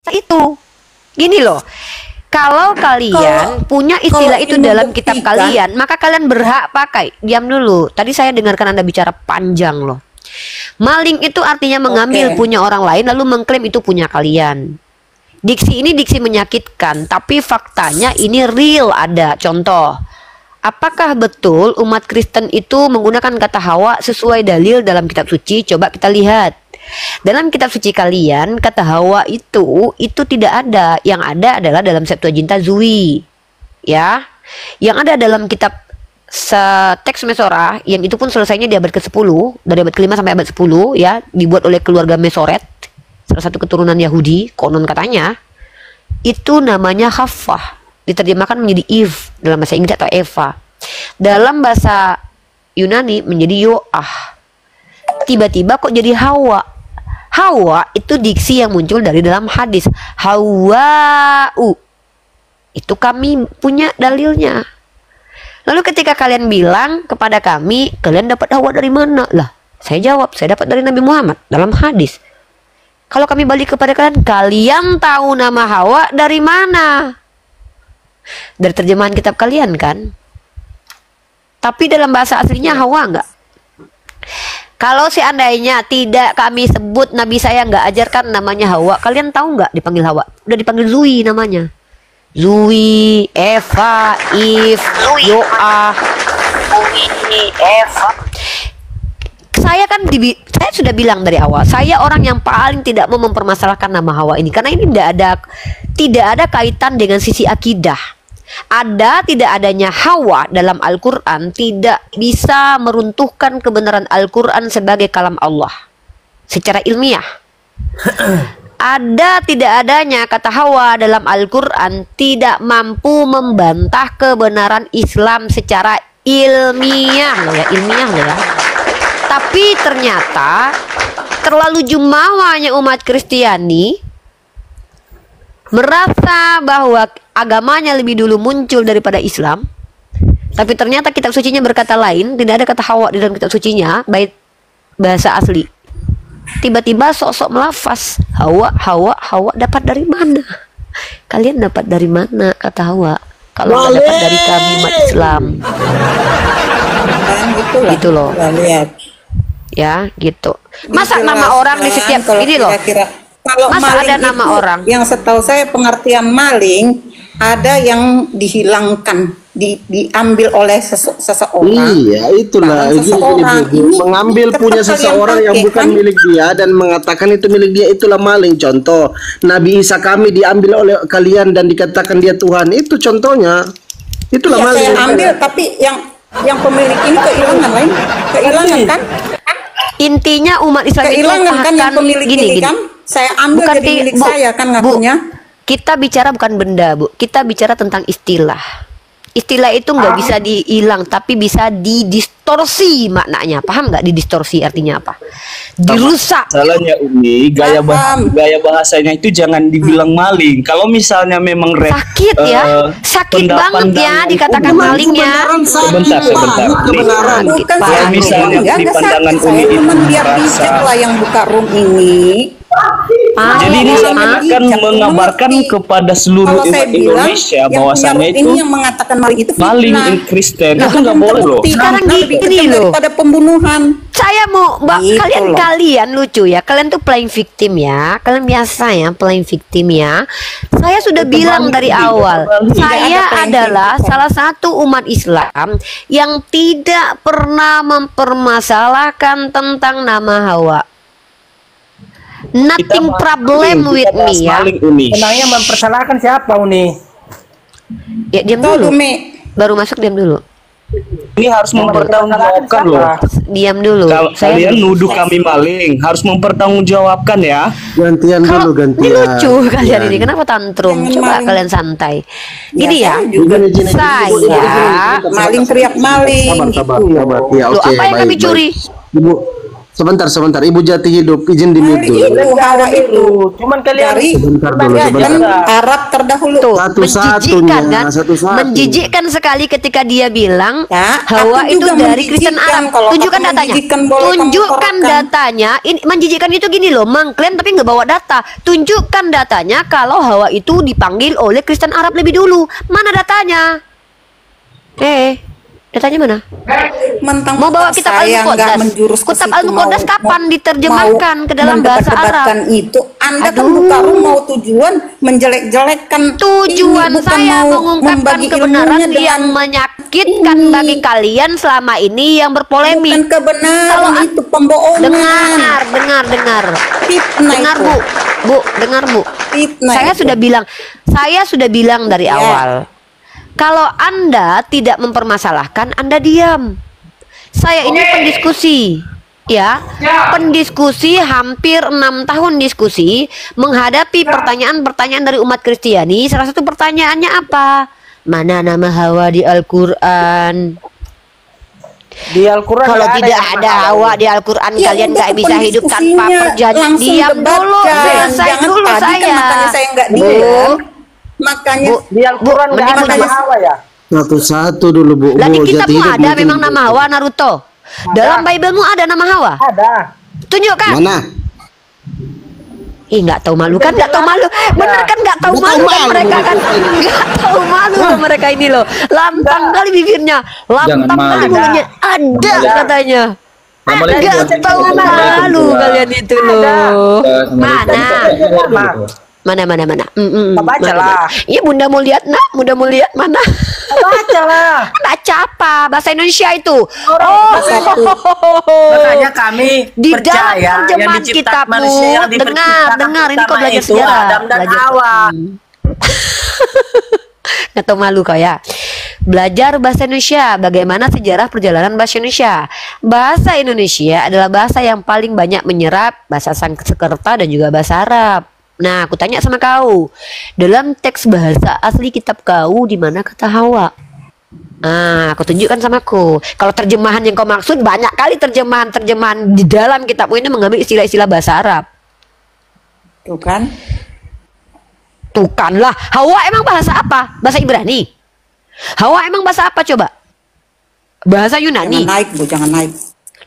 itu. Gini loh. Kalau kalian punya istilah itu dalam kitab kalian, maka kalian berhak pakai. Diam dulu. Tadi saya dengarkan Anda bicara panjang loh. Maling itu artinya mengambil punya orang lain lalu mengklaim itu punya kalian. Diksi ini diksi menyakitkan, tapi faktanya ini real ada. Contoh, apakah betul umat Kristen itu menggunakan kata Hawa sesuai dalil dalam kitab suci? Coba kita lihat. Dalam kitab suci kalian, kata Hawa itu tidak ada. Yang ada adalah dalam Septuaginta Zui. Ya. Yang ada dalam kitab teks Mesora, yang itu pun selesainya di abad ke-10, dari abad ke-5 sampai abad 10 ya, dibuat oleh keluarga Mesoret, salah satu keturunan Yahudi, konon katanya. Itu namanya Hafah, diterjemahkan menjadi Eve dalam bahasa Inggris atau Eva. Dalam bahasa Yunani menjadi Yoah. Tiba-tiba kok jadi Hawa. Hawa itu diksi yang muncul dari dalam hadis. Hawa'u. Itu kami punya dalilnya. Lalu ketika kalian bilang kepada kami, kalian dapat Hawa dari mana? Lah, saya jawab, saya dapat dari Nabi Muhammad dalam hadis. Kalau kami balik kepada kalian, kalian tahu nama Hawa dari mana? Dari terjemahan kitab kalian kan? Tapi dalam bahasa aslinya Hawa enggak? Kalau seandainya tidak kami sebut, Nabi saya nggak ajarkan namanya Hawa, kalian tahu nggak dipanggil Hawa? Udah dipanggil Zui namanya. Zui, Eva, Eve, Yoah, Eva. Saya sudah bilang dari awal, saya orang yang paling tidak mau mempermasalahkan nama Hawa ini karena ini tidak ada kaitan dengan sisi akidah. Ada tidak adanya Hawa dalam Al-Quran tidak bisa meruntuhkan kebenaran Al-Quran sebagai kalam Allah secara ilmiah. Ada tidak adanya kata Hawa dalam Al-Quran tidak mampu membantah kebenaran Islam secara ilmiah loh ya. Tapi ternyata terlalu jumawanya umat Kristiani merasa bahwa agamanya lebih dulu muncul daripada Islam, tapi ternyata kitab sucinya berkata lain. Tidak ada kata Hawa di dalam kitab sucinya, baik bahasa asli. Tiba-tiba sok-sok melafaz Hawa dapat dari mana? Kalian dapat dari mana kata Hawa? Kalau nggak dapat dari kami umat Islam. Gitu loh. Ya gitu. Masa nama orang di setiap ini loh. Kalau masa ada nama orang yang setahu saya pengertian maling ada yang dihilangkan, diambil oleh seseorang. Iya, itulah ini mengambil punya seseorang yang bukan milik dia dan mengatakan itu milik dia, itulah maling. Contoh, Nabi Isa kami diambil oleh kalian dan dikatakan dia Tuhan. Itu contohnya. Itulah maling. Saya ambil, tapi yang pemilik ini kehilangan kan? Intinya umat Islam kehilangan itu kan yang pemilik ini kan? Saya ambil bukan jadi milik saya kan ngakunya. Kita bicara bukan benda, Bu. Kita bicara tentang istilah. Istilah itu nggak bisa dihilang, tapi bisa didistorsi maknanya. Paham nggak didistorsi artinya apa? Dirusak. Salahnya Umi, gaya bahasanya itu jangan dibilang maling. Kalau misalnya memang sakit ya, sakit banget ya dikatakan malingnya. Sebentar. Kalau misalnya di pandangan Umi itu biar bijak lah yang buka room ini. Jadi ini akan mengabarkan kepada seluruh umat Indonesia bahwasanya itu yang mengatakan maling itu maling Kristen itu nggak boleh loh. Sekarang gini loh, pada pembunuhan. Saya mau kalian lucu ya, kalian tuh playing victim ya, kalian biasa ya playing victim ya. Saya sudah bilang dari awal, saya adalah salah satu umat Islam yang tidak pernah mempermasalahkan tentang nama Hawa. Nothing problem with me ya. Senangnya mempersalahkan siapa Uni? Ya diam dulu. Baru masuk diam dulu. Ini harus mempertanggungjawabkan loh. Diam dulu. Kalau kalian nuduh kami maling, harus mempertanggungjawabkan ya. Gantian dulu, gantian. Ini lucu kalian ini. Kenapa tantrum? Coba kalian santai. Gini ya. Saya maling teriak maling. Sabar. Ya, apa yang kami curi? Ibu, Sebentar, Ibu Jati hidup, izin di mute dulu. Itu Hawa itu. Cuman kalian Dari Sebentar dulu, dan sebentar. Arab terdahulu. Tuh, Satu-satunya, menjijikkan kan? satu-satu. Menjijikkan sekali ketika dia bilang Ya, Hawa tapi itu juga dari Kristen menjijikkan. Arab. Kalau Tunjukkan kata datanya. menjijikkan boleh kamu Tunjukkan torkan. datanya. Ini menjijikkan itu gini loh, mengklaim tapi nggak bawa data. Tunjukkan datanya kalau Hawa itu dipanggil oleh Kristen Arab lebih dulu. Mana datanya? Datanya mana? Mentang Mau bawa kitab saya nggak Al-Muqaddas. menjurus ke Kitab situ, Al-Muqaddas mau- kapan mau- diterjemahkan mau ke dalam bahasa mendebat-debatkan Arab? itu Anda kan Aduh. buka mau tujuan menjelek-jelekkan Tujuan ini, bukan saya mau mengungkapkan membagi kebenaran ilmunya dengan yang menyakitkan ini. bagi kalian selama ini yang bukan berpolemik. kebenaran, Kalau itu pembohongan, dengar. fitnah Dengar itu. dengar Bu. Fitnah Saya itu. sudah bilang dari Ya. awal. Kalau Anda tidak mempermasalahkan, Anda diam. Saya ini pendiskusi. Ya, pendiskusi hampir 6 tahun diskusi menghadapi pertanyaan-pertanyaan dari umat Kristiani. Salah satu pertanyaannya apa? Mana nama Hawa di Al-Quran? di Al-Quran Kalau nggak tidak yang ada mahal. Hawa di Al-Quran, Ya kalian udah, nggak bisa hidup tanpa pendiskusinya perjanjian. langsung Diam dulu, debatkan. selesai Jangan dulu tadi kan saya. makanya saya nggak Bu, diam. Makanya Di Al-Quran nggak mending ada Bu nama Jati- Hawa ya. Satu-satu dulu, Bu. Lah di Bu, kitabmu Jati hidup, ada mute memang dulu. nama Hawa Naruto. Dalam Biblemu ada nama Hawa. Ada. Tunjukkan. Mana? Nggak tahu malu kan? Nggak tahu malu. Bener kan nggak tahu Nggak malu tahu kan malu mereka kan? mereka ini. Nggak tahu malu loh mereka ini loh. Lantang kali bibirnya, lantang malu. kali mulutnya. Ada katanya. Assalamualaikum. Nggak tahu malu kalian itu loh. Mana? Bacalah. Iya bunda mau lihat nak, bunda mau lihat mana? Baca lah. Baca apa? Bahasa Indonesia itu. Makanya kami Di dalam percaya yang terjemahan diciptakan kitabmu, manusia yang diperciptakan dengar, ini kau pertama belajar itu sejarah. Adam dan Belajar. Hawa. Nggak tahu malu kau ya. Belajar bahasa Indonesia. Bagaimana sejarah perjalanan bahasa Indonesia? Bahasa Indonesia adalah bahasa yang paling banyak menyerap bahasa Sanskerta dan juga bahasa Arab. Nah, aku tanya sama kau, dalam teks bahasa asli kitab kau di mana kata Hawa? Nah, aku tunjukkan sama aku. Kalau terjemahan yang kau maksud, banyak kali terjemahan di dalam kitabmu ini mengambil istilah-istilah bahasa Arab. Tuh kan. Tuh kan lah, Hawa emang bahasa apa? Bahasa Ibrani. Hawa emang bahasa apa coba? Bahasa Yunani. Jangan naik, Bu, jangan naik.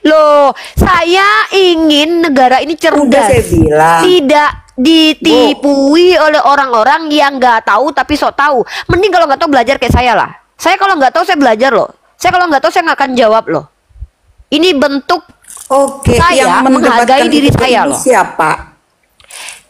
Loh, saya ingin negara ini Udah cerdas. saya bilang. Tidak ditipui oleh orang-orang yang nggak tahu tapi sok tahu. Mending kalau nggak tahu belajar kayak saya lah. Saya kalau nggak tahu saya belajar loh. Saya kalau nggak tahu saya nggak akan jawab loh. Ini bentuk Oke, Saya yang mendebatkan menghargai diri itu saya ini loh. siapa?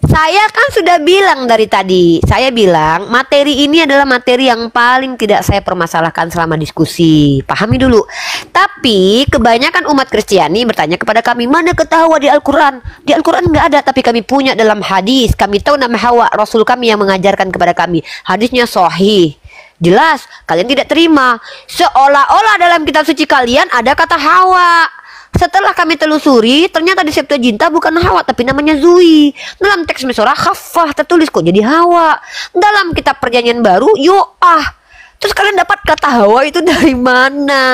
Saya kan sudah bilang dari tadi. Saya bilang materi ini adalah materi yang paling tidak saya permasalahkan selama diskusi. Pahami dulu. Tapi kebanyakan umat Kristiani bertanya kepada kami, mana kata Hawa di Al-Quran? Di Al-Quran nggak ada, tapi kami punya dalam hadis. Kami tahu nama Hawa, Rasul kami yang mengajarkan kepada kami. Hadisnya sahih. Jelas, kalian tidak terima. Seolah-olah dalam kitab suci kalian ada kata Hawa. Setelah kami telusuri, ternyata di Septuaginta bukan Hawa tapi namanya Zui. Dalam teks Mesorah Khafah tertulis kok jadi Hawa. Dalam kitab Perjanjian Baru Yoah. Terus kalian dapat kata Hawa itu dari mana?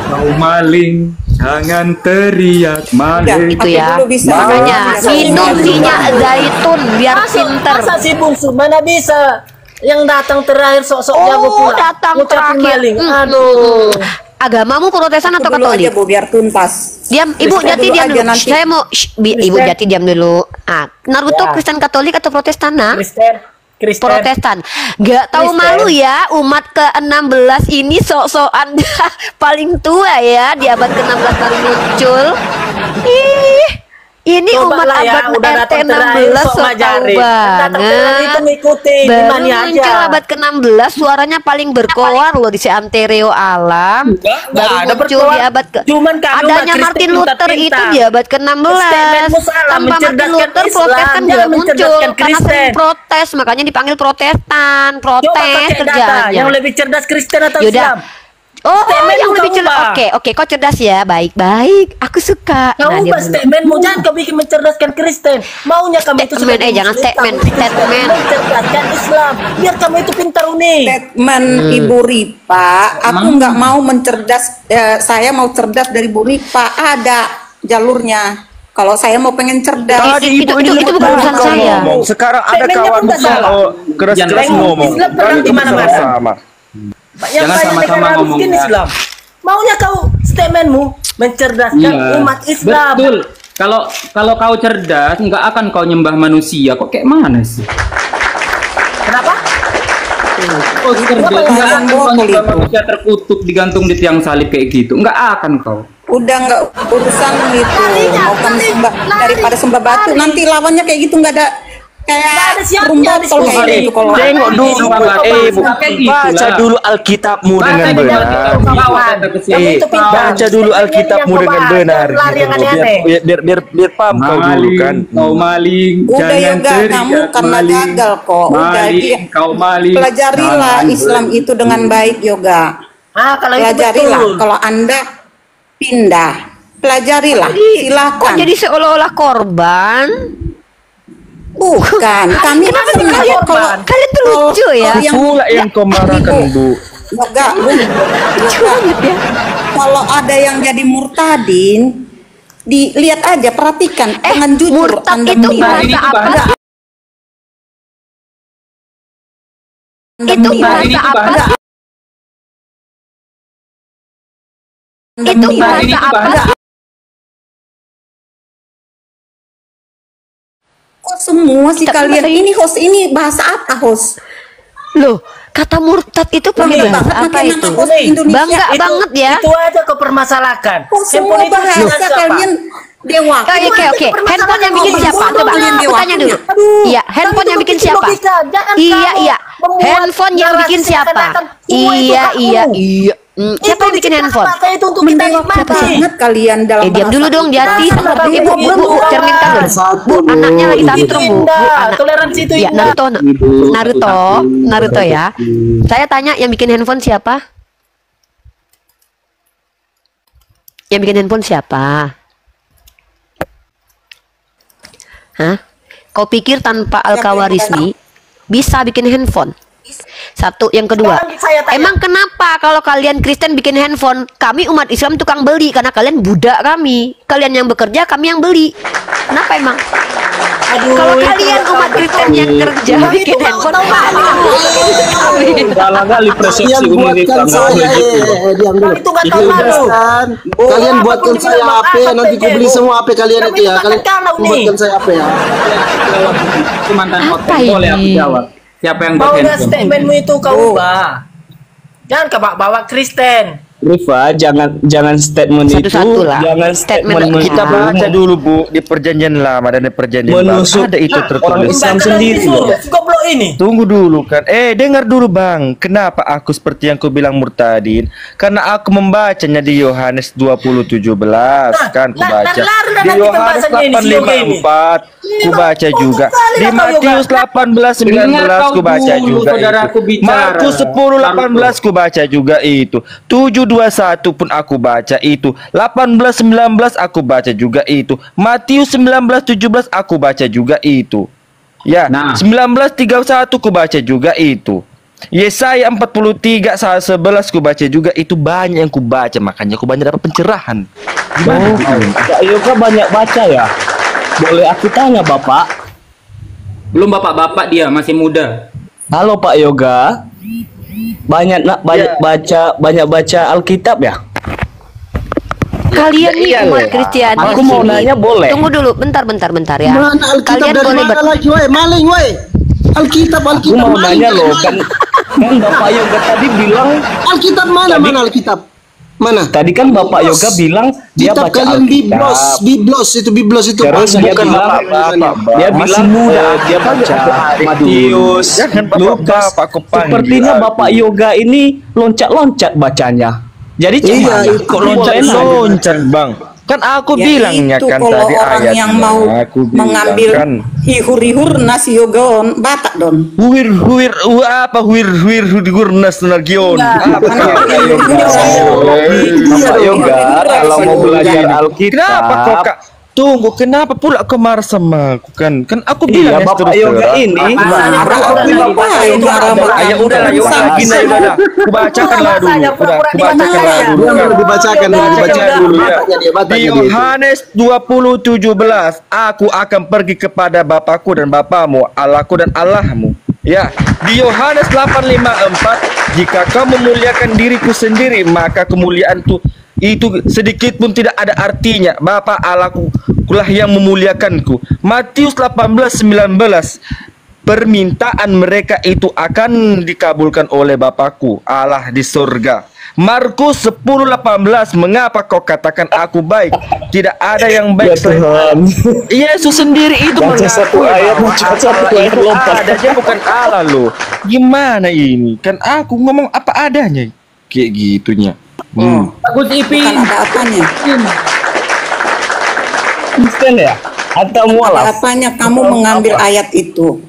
Kau maling, jangan teriak maling. Itu ya. Dulu bisa. Makanya Bisa. minum minyak zaitun biar pinter. Masa si bungsu mana bisa yang datang terakhir sok-sok jago Oh, pula. datang Ngucapin terakhir. maling. Aduh. Agamamu Protestan atau Dulu aja, Katolik? Bu, biar tuntas. Diam, Ibu Kristen Jati dulu diam aja dulu. nanti. Saya mau Ibu Kristen. Jati diam dulu. Naruto Ya. Kristen Katolik atau Protestan, nak? Kristen. Protestan. Gak tahu Kristen. malu ya, umat ke-16 ini sok-sokan paling tua ya, di abad ke-16 baru muncul. Ini umat Cobalah ya, abad udah datang terakhir, RT16 sok sok tahu ngajarin. Datang terakhir itu banget. ngikutin, Baru gimana aja. muncul abad ke-16, suaranya paling berkoar loh di seantero alam. Nggak Baru ada muncul di berkoar. abad ke Cuman kami umat adanya Kristen Martin Luther pintar-pintar. itu di abad ke-16. Statementmu salah, Tanpa Martin mencerdaskan Luther Islam, Protestan jangan juga muncul mencerdaskan karena sering Kristen. protes, makanya dipanggil Protestan. Coba Protes pakai data kerjaannya. yang lebih cerdas Kristen atau Yaudah. Islam. Oh, Statement yang lu lebih kau cerdas. ubah. Oke, kau cerdas ya. Baik. Aku suka. Kau Nah, ubah dia statementmu, jangan kau bikin mencerdaskan Kristen. Maunya kamu itu Statement, sebagai jangan Muslim, statement, kamu bikin statement. mencerdaskan Islam. Biar kamu itu pintar unik. Statement Ibu Ripa, aku nggak mau mencerdas, saya mau cerdas dari Bu Ripa, ada jalurnya. Kalau saya mau pengen cerdas, Tadi itu bukan urusan saya. Ngomong. Sekarang ada Statementnya kawan pun nggak salah. keras-keras ngomong. Islam perang di mana-mana. Sama. Yang Jangan banyak sama-sama negara ngomongnya. miskin Islam. Maunya kau statementmu mencerdaskan umat Islam. Betul. Kalau kau cerdas, nggak akan kau nyembah manusia. Kok kayak mana sih? Kenapa? Kau cerdas, Kenapa nggak yang akan kau botol nyembah itu? manusia terkutuk digantung di tiang salib kayak gitu. Nggak akan kau. udah nggak urusan itu, mau kan daripada sembah batu, nanti lawannya kayak gitu nggak ada. Kayak burung botol kayak gitu kalau Tengok dulu, Bu. Baca dulu Alkitabmu dengan benar. Baca dulu Alkitabmu dengan benar. Biar paham kau dulu kan. Kau maling, udah jangan yoga kamu teriak karena maling. gagal kok. Udah Maling, kau maling. pelajarilah Jangan Islam itu dengan baik yoga. Kalau itu Pelajarilah. betul. Kalau Anda pindah, pelajarilah. Kok Silakan. jadi seolah-olah korban? Bukan, kami Kenapa sih pernah kalian kalau kalian tuh lucu ya? Pula yang kau marahkan, Bu. Yoga, kalau ada yang jadi murtadin, dilihat aja, perhatikan dengan jujur Murtad Anda itu menilai. bahasa apa sih? Itu bahasa apa sih? Itu bahasa apa sih? Kok semua sih Tak kalian bahasa ini host ini bahasa apa host? Loh, kata murtad itu pakai Bangga bahasa banget apa pakai itu? nama host Indonesia. Bangga banget ya. Itu aja kau permasalahkan. Kok semua Handphone itu bahasa isinya siapa? kalian dewa? Oke. Handphone yang bikin siapa? Coba aku tanya dulu. Iya, handphone yang bikin siapa? Iya. Handphone yang bikin siapa? Iya. Siapa yang bikin handphone? Itu untuk kita Mendewakan nikmati. banget kalian dalam Diam dulu dong, Jati. bahasa. Bu, cerminkan dulu. Bu, anaknya lagi tantrum, Bu. Anak. Toleransi itu Ya, indah. Naruto ya. Saya tanya yang bikin handphone siapa? Yang bikin handphone siapa? Hah? Kau pikir tanpa Al-Kawarizmi bisa bikin handphone? Satu, yang kedua, Sekarang saya tanya. emang kenapa kalau kalian Kristen bikin handphone, kami umat Islam tukang beli karena kalian budak kami, kalian yang bekerja, kami yang beli. Kenapa emang? Kalau kalian umat Kristen yang kerja bikin handphone, Salah kali persepsi Kalian buatkan saya, diam dulu. Itu nggak tahu malu. Kan, kalian buatkan saya HP, nanti ku beli semua HP kalian itu ya. Kalian buatkan saya HP ya. Cuma kan Apa potong boleh aku ini? jawab. Siapa yang buat Maunya handphone? statementmu itu kau ubah. Jangan kau bawa Kristen. Rifa, jangan statement itu, Satu-satu lah. jangan Statement statement Kita Ah. baca dulu, Bu, di perjanjian lama dan di perjanjian baru. menusuk Ada itu orang tertulis. Islam sendiri loh. Goblok ini. Tunggu dulu kan. Dengar dulu Bang. Kenapa aku seperti yang kau bilang murtadin? Karena aku membacanya di Yohanes 20:17 kan ku baca. Di Yohanes 8:54 ku baca juga. Di Matius 18:19 ku baca juga saudaraku itu. bicara. Markus 10:18 ku baca juga itu. 7:21 pun aku baca itu. 18:19 aku baca juga itu. Matius 19:17 aku baca juga itu. Ya, Nah. 19:31 ku baca juga itu. Yesaya 43:11 ku baca juga itu, banyak yang ku baca, makanya ku banyak dapat pencerahan. Oh, Kak Yoga banyak baca ya? Boleh aku tanya Bapak? Belum bapak-bapak dia, masih muda. Halo Pak Yoga. Banyak baca Alkitab ya? Kalian nih Iya, umat Le. Kristiani. Aku mau nanya boleh? Tunggu dulu, bentar ya. Mana Alkitab Kalian dari boleh mana lagi, woi? Maling, woi. Alkitab Aku mau maling. nanya loh, kan Bapak Yoga tadi bilang, Alkitab mana Alkitab? Mana? tadi kan Bapak Yoga bilang dia Kitab baca kalian Alkitab. Biblos itu Terus Bang. dia Bukan bilang, bapak-bapak. dia Masih bilang muda. dia baca Matius, Jangan Lukas. bapak-bapak aku panggil. Sepertinya Bapak Yoga ini loncat-loncat bacanya. Jadi Iya, gimana? itu Kok loncat-loncat Bang? Kan aku Ya bilangnya itu kan kalau tadi orang ayatnya. yang mau Aku bilang mengambil kan. ihur-ihur nasi yogon Batak don. Apa huir nas nagion. Apa Bapak Yoga, kalau mau belajar Alkitab, Kenapa kok Kak? Tunggu, kenapa pula kau marah sama aku kan? Kan aku bilang iya Bapak Yoga ini, Ya udahlah, gini udah. Kubacakanlah dulu. Kubacakanlah dulu. Dibacakan dulu. Di Yohanes 20:17, aku akan pergi kepada Bapakku dan Bapamu, Allahku dan Allahmu. Ya, di Yohanes 8:54, jika kau memuliakan diriku sendiri, maka kemuliaan itu sedikit pun tidak ada artinya. Bapa Allahku kulah yang memuliakanku. Matius 18:19, permintaan mereka itu akan dikabulkan oleh Bapakku Allah di surga. Markus 10:18, mengapa kau katakan aku baik? Tidak ada yang baik selain Yesus sendiri itu baca satu ayat, baca satu ayat lompat. Adanya bukan Allah loh. Gimana ini? Kan aku ngomong apa adanya. Kayak gitunya. Bagus Ipin. Bukan apa-apanya. Kristen ya? Atau mualaf? Apa-apanya kamu mengambil ayat itu.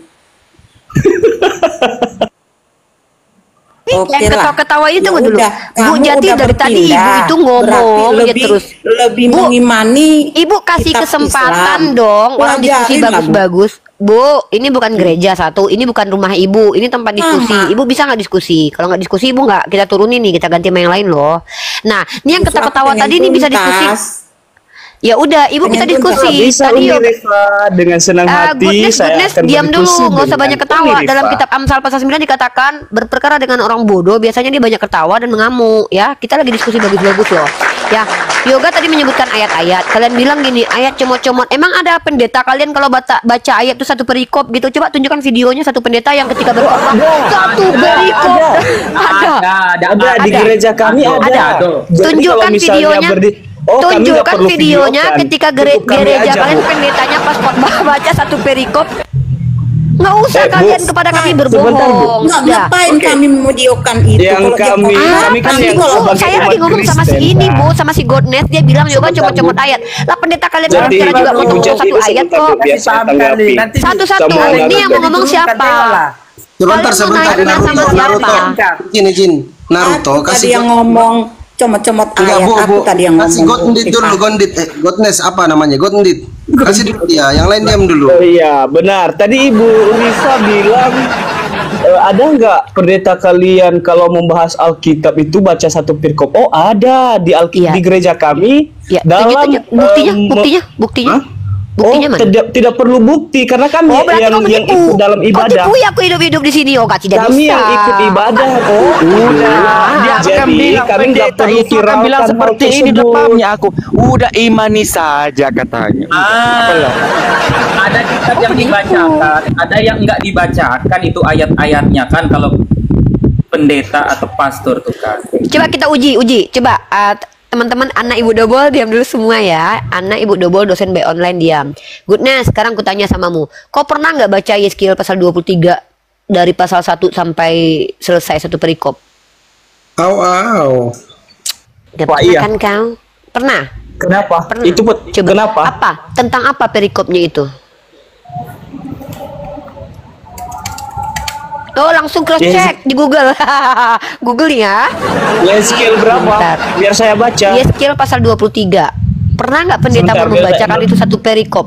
Oke yang lah. ketawa-ketawa itu Ya dulu. udah, Bu kamu Jati udah dari tadi berpindah. ibu itu ngomong Berarti dia lebih, terus. lebih Bu, mengimani Ibu kasih kitab kesempatan Islam. dong orang diskusi Pelajarin lah, Bu. bagus-bagus. Bu, ini bukan gereja satu, ini bukan rumah ibu, ini tempat diskusi. Ibu bisa nggak diskusi? Kalau nggak diskusi, ibu nggak kita turunin nih, kita ganti sama yang lain loh. Nah, ini yang Justru aku ketawa-tawa pengen tadi ini bisa diskusi. tuntas. Ya udah, ibu bisa Pengen tuntas. diskusi. Bisa Tadi Umi Yoga, Reva, dengan senang hati saya goodness, akan diam dulu, berdiskusi nggak usah dengan banyak ketawa. Umi Dalam Reva. kitab Amsal pasal 9 dikatakan berperkara dengan orang bodoh, biasanya dia banyak ketawa dan mengamuk. Ya, kita lagi diskusi bagus-bagus loh. Ya, Yoga tadi menyebutkan ayat-ayat. Kalian bilang gini, ayat comot-comot. Emang ada pendeta kalian kalau baca ayat itu satu perikop gitu? Coba tunjukkan videonya satu pendeta yang ketika berkhotbah satu perikop. Ada di gereja kami ada. Jadi Tunjukkan kalau misalnya videonya. kami nggak Tunjukkan perlu videonya videokan. ketika Cukup kami gereja aja, kalian Bu. pendetanya pas khotbah baca satu perikop. Nggak usah Bu, kalian kepada kami sebentar, Bu. berbohong. Nggak, Sudah. ngapain Oke. kami memudiokan itu? Yang Kalau dia kami- khotbah, kami kan Nanti yang Bu, sebagai saya lagi umat ngomong sama si Kristen, ini Pak. Bu, sama si Godness, dia bilang Yoga Sebentar, comot-comot Bu. ayat. Lah pendeta kalian Jadi, bicara juga Bu, ngomong jadi satu ayat sebentar, kok. Bu, biar saya tanggapi. Satu-satu. Semua Ini orang yang mau ngomong siapa? Sebentar, Kalian mau sebentar. nanya sama siapa? Izin. Naruto, aku tadi kasih yang ngomong comot-comot Enggak, ayat. Aku tadi yang kasih ngomong. Godndit dulu, Gondit. Godness apa namanya? Godndit. Kasih dulu dia, yang lain diam dulu. Oh iya, benar. Tadi Ibu Risa bilang ada nggak pendeta kalian kalau membahas Alkitab itu baca satu perikop? Oh, ada di Iya. di gereja kami. Ya, dalam tunjuk. Buktinya. Hah? Buktinya mana? tidak perlu bukti karena kami Oh, berarti kau yang menipu. ikut dalam Kau ibadah. tipu ya aku hidup-hidup di sini, Yoga tidak Kami bisa. yang ikut ibadah. Oh, Dia akan Jadi bilang kami nggak pendeta perlu itu akan bilang viralkan seperti hal ini tersebut. depannya aku. Udah imani saja katanya. Ada kitab yang dibacakan, ada yang enggak dibacakan itu ayat-ayatnya kan kalau pendeta atau pastor tuh kan. Coba kita uji. Coba teman-teman anak ibu dobol diam dulu semua ya. Anak ibu dobol dosen B online diam. Goodness, sekarang kutanya samamu. Kau pernah nggak baca Yeskiel pasal 23 dari pasal 1 sampai selesai satu perikop? Gak Wah, pernah iya. kan kau? Pernah? Kenapa? Pernah. Itu Coba. kenapa? Apa? Tentang apa perikopnya itu? Oh, langsung cross check di Google. Google ya. Yeskiel berapa? Bentar. Biar saya baca. Yeskiel pasal 23. Pernah nggak pendeta Sebentar, membacakan biar- itu satu perikop?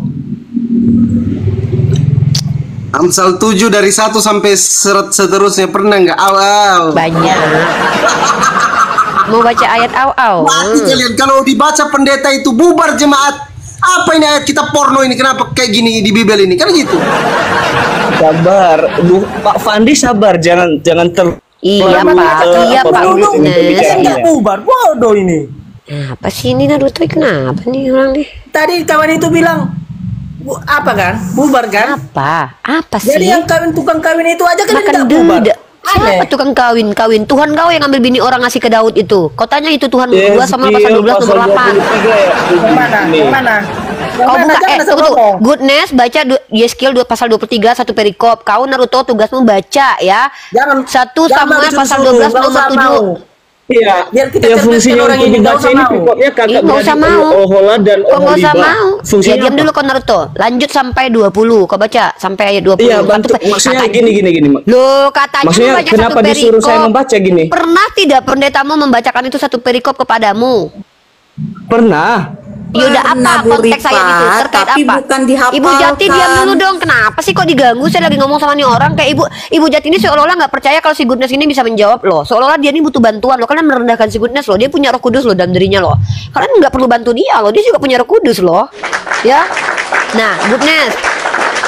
Amsal 7 dari 1 sampai seterusnya pernah nggak? Banyak. Mau baca ayat aw. Mati kalian kalau dibaca pendeta itu bubar jemaat. Apa ini ayat kita porno ini? Kenapa kayak gini di Bible ini? Kan gitu. Sabar, Pak Fandi sabar, jangan ter. Iya, Pak. Iya, Pak. Nggak bubar, bodoh ini. Apa sih ini Naruto? Kenapa nih orang nih? Tadi kawan itu bilang apa kan? Bubar kan? Apa sih? Jadi yang tukang kawin itu aja kan Makan nggak bubar. duda. Siapa tukang kawin? Tuhan kau yang ambil bini orang ngasih ke Daud itu. Kau tanya itu Tuhan 2 Samuel pasal 12 nomor 8. Yang mana? Kau buka Jangan asal tunggu. ngomong. Goodness baca Yeskiel pasal 23 satu perikop. Kau Naruto tugasmu baca ya. Jangan 1 Samuel pasal 12 nomor 7. Iya, Biar kita ya cerdaskan fungsinya orang untuk ini, nggak dibaca usah ini mau. perikopnya Ih, kakak nggak beradik usah mau. Ohola dan Kok nggak usah Oholiba. mau? Ya Fungsinya diam apa? dulu kau Naruto. Lanjut sampai 20. Kau baca sampai ayat 20. Iya, bantu. Maksudnya gini. Loh, katanya Maksudnya membaca kenapa satu disuruh saya perikop. membaca gini? Pernah tidak pendetamu membacakan itu satu perikop kepadamu? Pernah. Yaudah Pernah, apa Bu konteks ayat itu? Rifa, Terkait tapi apa? bukan dihafalkan. Ibu Jati diam dulu dong. Kenapa sih kok diganggu? Saya lagi ngomong sama nih orang. Kayak Ibu Jati ini seolah-olah nggak percaya kalau si Goodness ini bisa menjawab loh. Seolah-olah dia ini butuh bantuan loh. Kalian merendahkan si Goodness loh. Dia punya Roh Kudus loh dalam dirinya loh. Kalian nggak perlu bantu dia loh. Dia juga punya Roh Kudus loh. Ya. Nah, Goodness,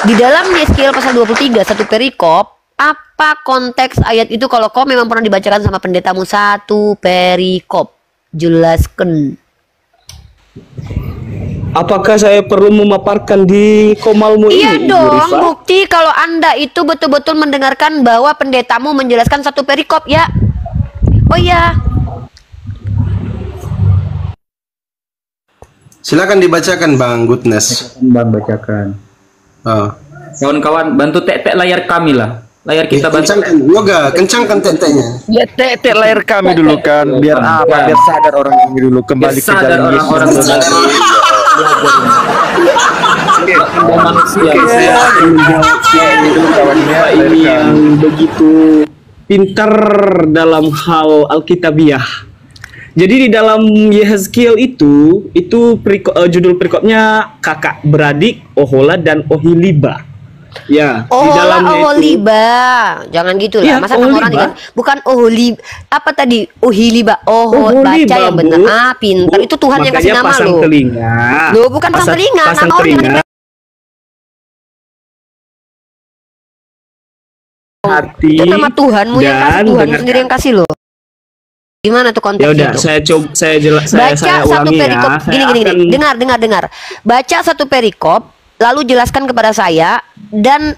di dalam Yeskiel pasal 23 satu perikop, apa konteks ayat itu kalau kau memang pernah dibacakan sama pendetamu satu perikop? Jelaskan. Apakah saya perlu memaparkan di komalmu Iya ini, Ibu dong, Rifa? bukti kalau Anda itu betul-betul mendengarkan bahwa pendetamu menjelaskan satu perikop ya. Oh iya. Silakan dibacakan Bang Goodness. Bang bacakan. Oh. Kawan-kawan bantu tek-tek layar kami lah. Layar kita bantu. Kencangkan, yoga, kencangkan tetenya. Ya tek layar kami dulu kan, biar apa? Biar sadar orang ini dulu kembali ke Sadar jalan Yesus. orang-orang manusia. Ini yang begitu pintar dalam hal Alkitabiah. Jadi di dalam Yehezkiel itu judul perikopnya kakak beradik Ohola dan Oholiba. Ya, di Ohola dalamnya itu Oholiba. Jangan gitu lah. Iya, Masa nama orang Oholiba. kan bukan Oholi apa tadi? Ohiliba. Oholiba, Baca yang benar. Bu. Ah, pintar. Itu Tuhan yang kasih Makanya nama pasang lo. telinga. Loh, bukan pasang telinga, Pasang nama orang yang telinga. Hati Itu nama Tuhanmu yang kasih, dan Tuhanmu dengarkan. sendiri yang kasih lo. Gimana tuh Ya konteksnya udah, tuh? saya coba Baca saya satu ulangi perikop. ya. Saya Gini. akan- Dengar. Baca satu perikop, lalu jelaskan kepada saya, dan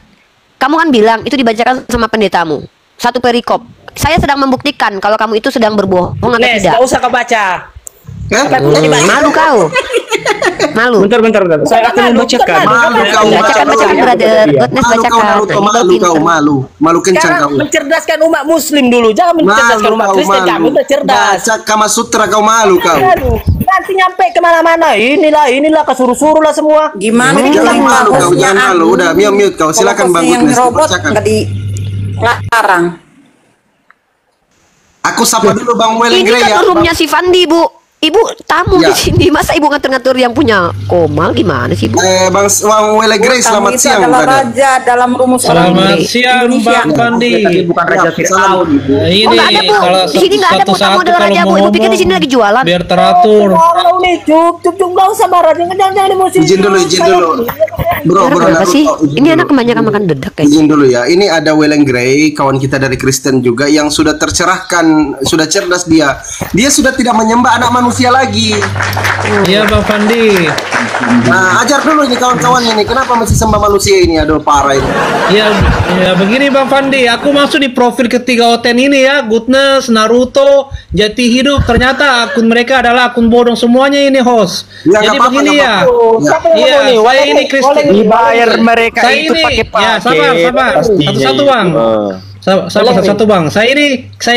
kamu kan bilang itu dibacakan sama pendetamu. Satu perikop. Saya sedang membuktikan kalau kamu itu sedang berbohong atau Nes, tidak. gak usah kau baca. Hah? Malu kau. Malu. Bentar. Saya akan membacakan. Malu kau, Bacakan, brother. Goodness, Malu kau bacakan. Naruto, Iqbal malu kau, pinter. malu kencang Sekarang kau. mencerdaskan umat muslim dulu. Jangan mencerdaskan Malu umat kau, Kristen. Kami udah cerdas. Baca Kama Sutra kau malu kau. Aduh, nanti nyampe kemana-mana. Inilah kesuruh-suruh lah semua. Gimana Jangan kita malu kau, hostnya jangan malu. anu? Udah, mute kau. Silakan Kalau Bang hostnya yang Goodness robot bacakan. nggak dilarang. Aku sapa dulu Bang Ini Wele Grey kan ya. roomnya si Fandi, Bu. Ibu tamu Ya. di sini. Masa ibu ngatur-ngatur yang punya Komal gimana sih, Bu? Bang Wele Grey, Kamu selamat itu siang, adalah brother. raja dalam rumus orang Selamat Indonesia. siang Bang Pandi. Bukan Raja Fir'aun. Ini Oh, nggak ada, Bu. kalau Di sini nggak ada, Bu. Tamu satu-satu adalah kalau raja, Bu. mau Ibu pikir di ngomong, sini lagi jualan. biar teratur. Kalau nih, cup, nggak usah marah. Jangan emosi. Izin dulu. Bro, Kenapa sih? Naruto, izin Ini dulu. anak kebanyakan makan dedak kayaknya. Izin dulu ya. Ini ada Welen Grey, kawan kita dari Kristen juga yang sudah tercerahkan, sudah cerdas dia. Dia sudah tidak menyembah anak manusia lagi. Iya Bang Pandi. Nah, ajar dulu ini kawan-kawan ini. Kenapa masih sembah manusia ini? Aduh, parah ini. Ya begini Bang Pandi, aku masuk di profil ketiga Oten ini ya, Goodness, Naruto, Jati Hidup. Ternyata akun mereka adalah akun bodong semuanya ini, host. Ya, Jadi nggak apa-apa, begini nggak ya. apa-apa. Siapa yang Iya, ngomong nih? saya ini Kristen. Dibayar mereka Saya itu ini, pakai ya sabar, satu-satu Bang. Sabar satu Bang. Saya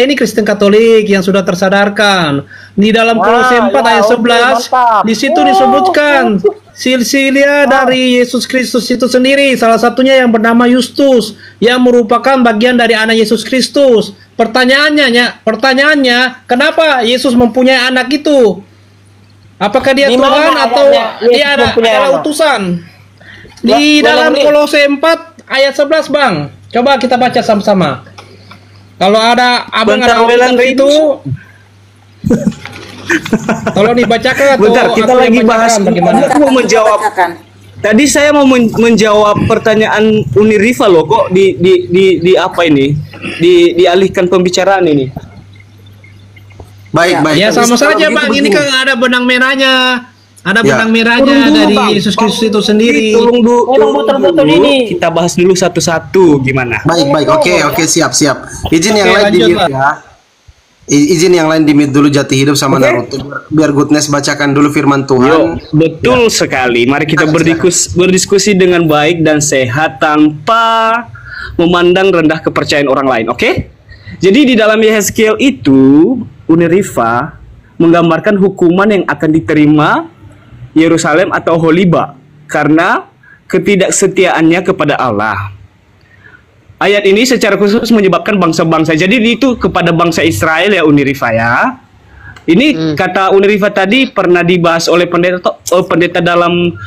ini Kristen Katolik yang sudah tersadarkan. Di dalam Kolose 4 ayat 11 di situ disebutkan silsilah dari Yesus Kristus itu sendiri, salah satunya yang bernama Justus yang merupakan bagian dari anak Yesus Kristus. Pertanyaannya, kenapa Yesus mempunyai anak itu? Apakah dia Di mana Tuhan atau ayatnya Yesus dia mempunyai adalah anak? utusan? Di dalam Kolose 4 ayat 11 Bang. Coba kita baca sama-sama. Kalau ada abang Bentar, ada Welan utusan itu tolong dibacakan atau Bentar, kita aku yang lagi bahas. bacakan, bagaimana? Aku mau menjawab. Bacakan. Tadi saya mau menjawab pertanyaan Uni Rifa loh, kok di apa ini? Dialihkan pembicaraan ini. Baik. Ya sama Kalau saja begitu Bang, ini begini. kan ada benang merahnya. Ada Ya. benang merahnya Turun dulu, dari Bang. Yesus Kristus itu sendiri. Tolong betul-betul dulu. ini. Kita bahas dulu satu-satu gimana. Baik. Oke, siap. Izin yang Oke, lain di lanjut, mute ya. Izin yang lain di mute dulu Jati Hidup sama Naruto. Biar Goodness bacakan dulu firman Yo, Tuhan. betul sekali. Mari kita berdiskusi dengan baik dan sehat tanpa memandang rendah kepercayaan orang lain, oke? Jadi di dalam Yehezkiel itu Unirifa menggambarkan hukuman yang akan diterima Yerusalem atau Oholiba karena ketidaksetiaannya kepada Allah. Ayat ini secara khusus menyebabkan bangsa-bangsa. Jadi itu kepada bangsa Israel ya Unirifa ya. Ini kata Unirifa tadi pernah dibahas oleh pendeta dalam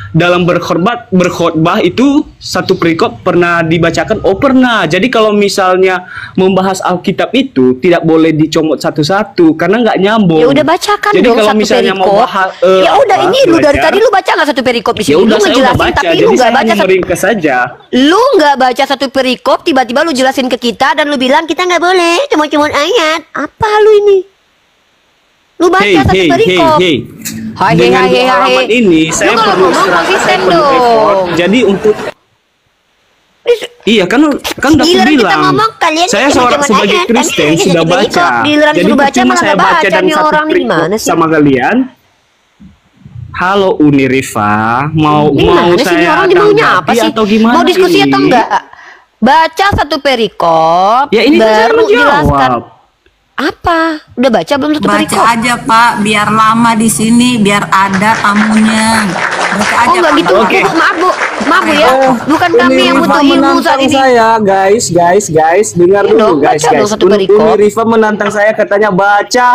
berkhotbah itu satu perikop pernah dibacakan. Oh pernah. Jadi kalau misalnya membahas Alkitab itu tidak boleh dicomot satu-satu karena nggak nyambung. Ya udah bacakan jadi dong kalau satu misalnya perikop. mau bahas, ya udah ini lu dari tadi lu baca nggak satu perikop di sini? Ya udah Lu saya udah ngejelasin baca. tapi Jadi lu nggak saya baca hanya satu. meringkas saja. Lu nggak baca satu perikop, tiba-tiba lu jelasin ke kita dan lu bilang kita nggak boleh, cuma ayat. Apa lu ini? Lu baca satu perikop. Dengan pengalaman ini saya Lu kalau perlu ngomong konsisten report. dong. Jadi untuk iya kan udah aku Giliran kita bilang ngomong, kalian saya cuma seorang sebagai ayat, Kristen kami sudah jadi baca. perikop. Giliran Jadi disuruh baca percuma malah saya nggak baca baca dan nih satu orang, ini perikop gimana sih? sama kalian. Halo Unirifa, mau Gimana sih ini saya orang ini maunya apa tanggapi sih? atau gimana? Mau diskusi ini? atau enggak? Baca satu perikop, Ya ini kan saya baru menjawab. jelaskan. Apa? Udah baca belum satu Baca perikop? aja Pak, biar lama di sini, biar ada tamunya. Baca Oh aja enggak Pak. gitu, Oke. maaf bu ya. Bukan kami yang butuh ilmu saat ini. Saya guys, dengar Iya dulu dong, guys. baca dong satu perikop. Unirifa menantang saya katanya baca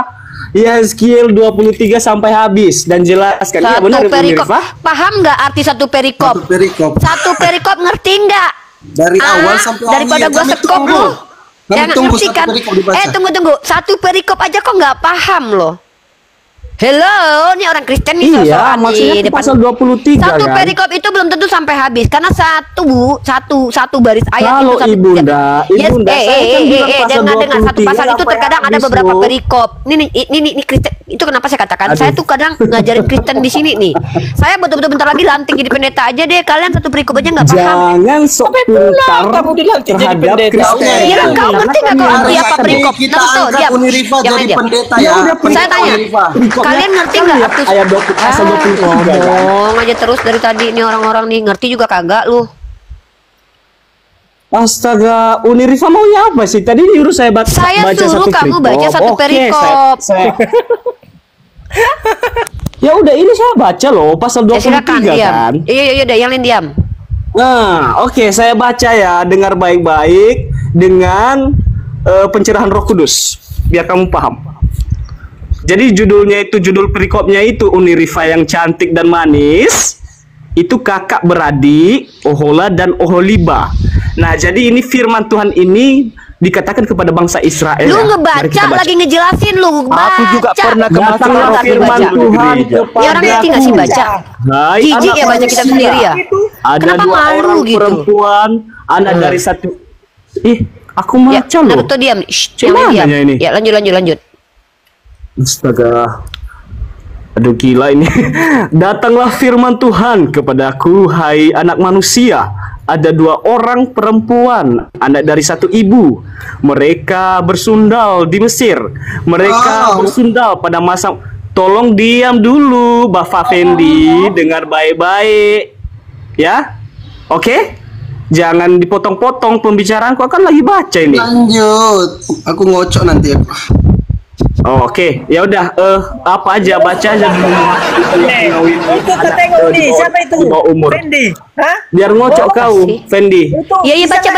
Yehezkiel 23 sampai habis dan jelaskan. Iya Satu benar perikop. Unirifa? Paham nggak arti satu perikop? Satu perikop. Satu perikop ngerti nggak? Dari awal sampai daripada akhir. gua Kami sekop tunggu. lu. Kami Jangan tunggu ngerti satu kan? perikop dibaca. Tunggu. Satu perikop aja kok nggak paham loh. Hello, ini orang Kristen nih Iya, sosokan maksudnya di itu depan. pasal 23 Satu kan? perikop itu belum tentu sampai habis karena satu baris ayat Kalau itu satu. Ibunda, saya kan bilang pasal dengar satu 23 pasal itu sampai terkadang ada habis, beberapa loh. perikop. Ini Kristen itu kenapa saya katakan saya tuh kadang ngajarin Kristen di sini nih. Saya betul-betul bentar lagi lanting jadi pendeta aja deh. Kalian satu perikop aja nggak paham. Jangan sok pintar kamu dilantik jadi terhadap pendeta. Kristen. Kira kau ngerti nggak kalau arti apa perikop? Kita Naruto, angkat diam. Unirifa Diam jadi aja. pendeta Ya ya. udah, Saya Pendeta tanya, Unirifa. kalian ngerti nggak arti Ayat 20 pasal 23 kan? ngomong aja terus dari tadi ini orang-orang nih ngerti juga kagak lu? Astaga, Unirifa maunya apa sih? Tadi nyuruh saya baca Saya suruh satu kamu perikop. baca satu Oke, perikop. saya... Ya udah ini saya baca loh pasal 23 silakan diam. kan. Iya, yang lain diam. Nah, oke, saya baca ya, dengar baik-baik dengan pencerahan Roh Kudus biar kamu paham. Jadi judul perikopnya itu Unirifa yang cantik dan manis. Itu kakak beradik Ohola dan Oholiba. Nah, jadi ini firman Tuhan ini dikatakan kepada bangsa Israel. Lu ya. Mari ngebaca kita baca. lagi ngejelasin lu baca. Aku juga pernah Datanglah Lagi firman baca. Tuhan Ya orang ngerti nggak sih baca? Hai, Jijik anak ya baca kitab manusia. sendiri ya. Ada Kenapa dua malu orang gitu? perempuan, anak dari satu. Aku Ya, baca loh. Naruto diam. Shh, yang Gimana lain diam. ini? Ya lanjut. Astaga. Aduh gila ini. Datanglah firman Tuhan kepadaku, hai anak manusia. Ada dua orang perempuan, anak dari satu ibu. Mereka bersundal di Mesir. Mereka bersundal pada masa... Tolong diam dulu, Bapak Fendi. Dengar baik-baik. Ya? Oke? Jangan dipotong-potong pembicaraanku, akan lagi baca ini. Lanjut. Aku ngocok nanti. Oh, oke, ya udah, apa aja baca aja dulu. Untuk tengok nih, siapa itu? Di bawah umur. Fendi. Hah? Biar ngocok kau, Fendi. Iya baca.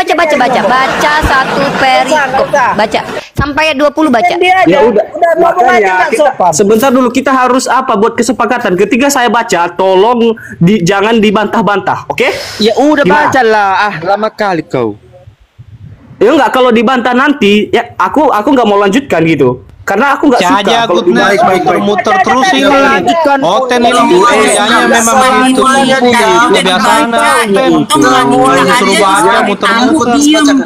Baca satu perikop. Baca sampai 20 baca. Fendi aja. Ya udah, ngomong aja makanya nggak sopan. sebentar dulu kita harus apa buat kesepakatan. Ketika saya baca, tolong jangan dibantah-bantah, oke? Ya udah Gimana? bacalah. Lama kali kau. Ya enggak, kalau dibantah nanti, ya aku nggak mau lanjutkan gitu. Karena aku nggak suka Caja kalau goodness baik. muter terus ini. Lanjutkan. Hotel ini kayaknya memang begitu kebiasaan Hotel. Disuruh baca muter-muter.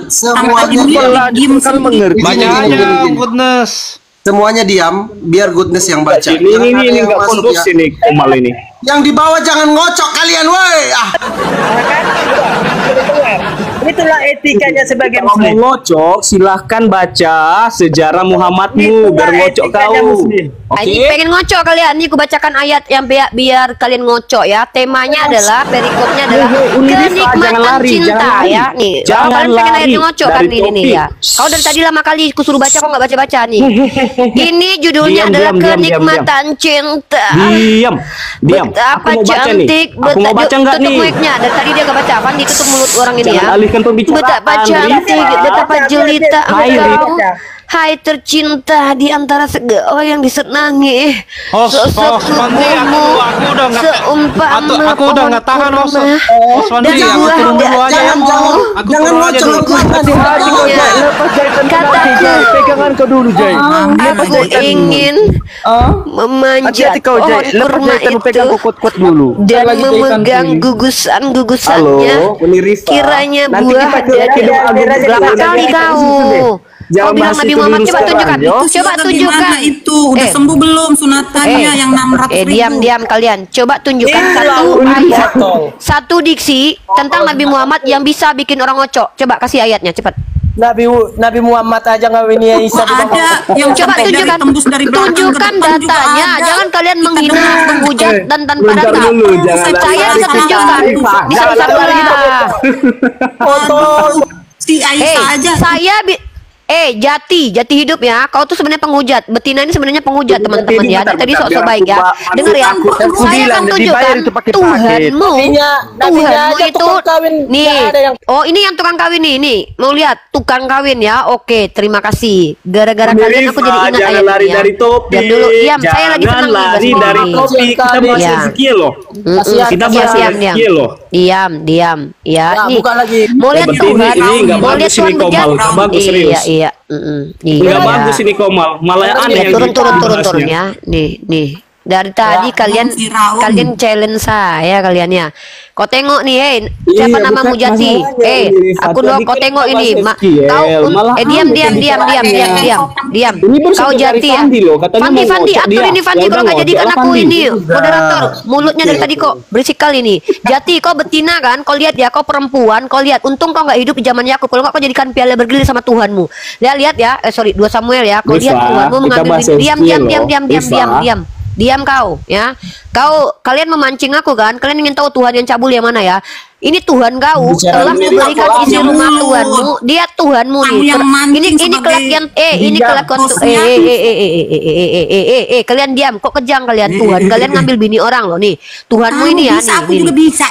Semuanya Kan Baca aja goodness. semuanya diam biar goodness yang baca. ini Jangan ada ini yang nggak masuk kondus ya. ini Komal ini. Yang di bawah jangan ngocok kalian, woi. Itu itulah etikanya sebagai Kalau mau muslim. ngocok, silahkan baca sejarah Muhammadmu biar ngocok etikanya kau. muslim. Oke. Ini pengen ngocok kalian. Nih aku bacakan ayat yang biar kalian ngocok ya. Temanya adalah perikopnya adalah Unirifa, jangan kenikmatan lari, cinta jangan lari. ya. Nih, Jangan kalau kalian pengen lari ayat ngocok kan dari ini nih topik. ya. Kau dari tadi lama kali ku suruh baca kok nggak baca-baca nih. Ini judulnya Diam, adalah diam, diam, kenikmatan cinta. Diam. Betapa Aku mau baca nih. cantik. Aku mau baca enggak Tutup nih? mic-nya. Dari tadi dia nggak baca. Apa ditutup mulut orang ini Jangan ya. alihkan pembicaraan. Betapa cantik, Rifa. betapa jelita Hai, engkau. Rifa. Hai tercinta di antara segala yang disenangi. Sosok Oswandi, tubuhmu aku udah nggak seumpama aku udah nggak tahan pohon Oswandi. kurma. Oswandi, Dan aku buah turun dulu aja ya. daunmu. Aku Jangan turun aja ngocok dulu. hati-hati kau, Jai. Lepas jahitan kaki, Jai. Pegangan kau dulu, Jai. Lepas Aku jahitan. ingin memanjat Hati-hati kau, pohon Jai. Lepas kurma jahitan itu pegang kau kuat-kuat dulu. dan Lagi jahitan memegang sini. gugusan-gugusannya. Halo, Unirifa. Kiranya Nanti buah kita ke dari Kidung Agung berapa kali kau? Jangan Kau bilang bahas Nabi itu Muhammad, dulu coba sekarang, tunjukkan. yo. Coba Sudah tunjukkan. gimana itu? Udah sembuh belum sunatannya yang 600 ribu? Diam kalian. Coba tunjukkan satu ayat, satu diksi tentang Nabi Muhammad yang bisa bikin orang ngocok. Coba kasih ayatnya, cepat. Nabi Muhammad aja ngawini Isa di bawah. Ada yang Coba sampai dari tunjukkan, tembus dari belakang ke tunjukkan depan juga datanya. ada. Jangan kalian Kita menghina, dengar. menghujat dan tanpa Bentar data. dulu, jangan Saya lari. bisa tunjukkan. Bisa Si Aisyah aja. Jati hidup ya. Kau tuh sebenarnya penghujat. Betina ini sebenarnya penghujat teman-teman ya. Dia tadi sok-sok baik ya. Dengar ya. Saya akan tunjukkan Tuhanmu. Tuhanmu itu nih. Oh ini yang tukang kawin nih. Mau lihat tukang kawin ya. Oke, terima kasih. Gara-gara kalian aku jadi ingat jangan ayat lari ini ya. dari topik. Diam dulu. Diam. Saya lagi Jangan senang nih, lari Bas. dari Ini. topik. Kita bahas Ya. Ezekiel loh. Kita bahas Ezekiel loh. Diam. Ya, Nah, nih. bukan lagi. Mau lihat Berarti Tuhan. ini nggak Mau bagus lihat ini, Tuhan Komal. bejat. Nggak bagus, serius. Iya. Nggak bagus ini Komal. Malah aneh Ya, yang turun dibahasnya. ya. Nih. Dari tadi kalian challenge saya kalian ya. Kau tengok nih, siapa Iya, namamu bukan Jati? masalahnya, Unirifa. Aku Tadi kau kan tengok kita ini. bahas Ezekiel, malah Diam. aneh yang Diam. Ini baru Kau satu dari Jati ya. Fandi loh, katanya mau Fandi, ngocok atur dia. ini Fandi Ya kalau udah, nggak jadi kan ngocok aku lah, Fandi. ini moderator. Mulutnya dari tadi kok berisik kali nih. Jati, kau betina kan? Kau lihat ya, kau perempuan. Kau lihat. Untung kau nggak hidup di zaman Yakub. Kalau nggak kau jadikan piala bergilir sama Tuhanmu. Lihat ya. 2 Samuel ya. Kau lihat Rifa, Tuhanmu kita mengambil bahas diam. Ezekiel loh. Diam kau ya. Kalian memancing aku kan? Kalian ingin tahu Tuhan yang cabul yang mana ya? Ini Tuhan kau telah memberikan isi rumah Tuhanmu. Dia Tuhanmu nih. Ini kelakuan kalian diam. Kok kejang kalian Tuhan? Kalian ngambil bini orang loh nih. Tuhanmu ini ya Bisa, aku nih. juga bisa.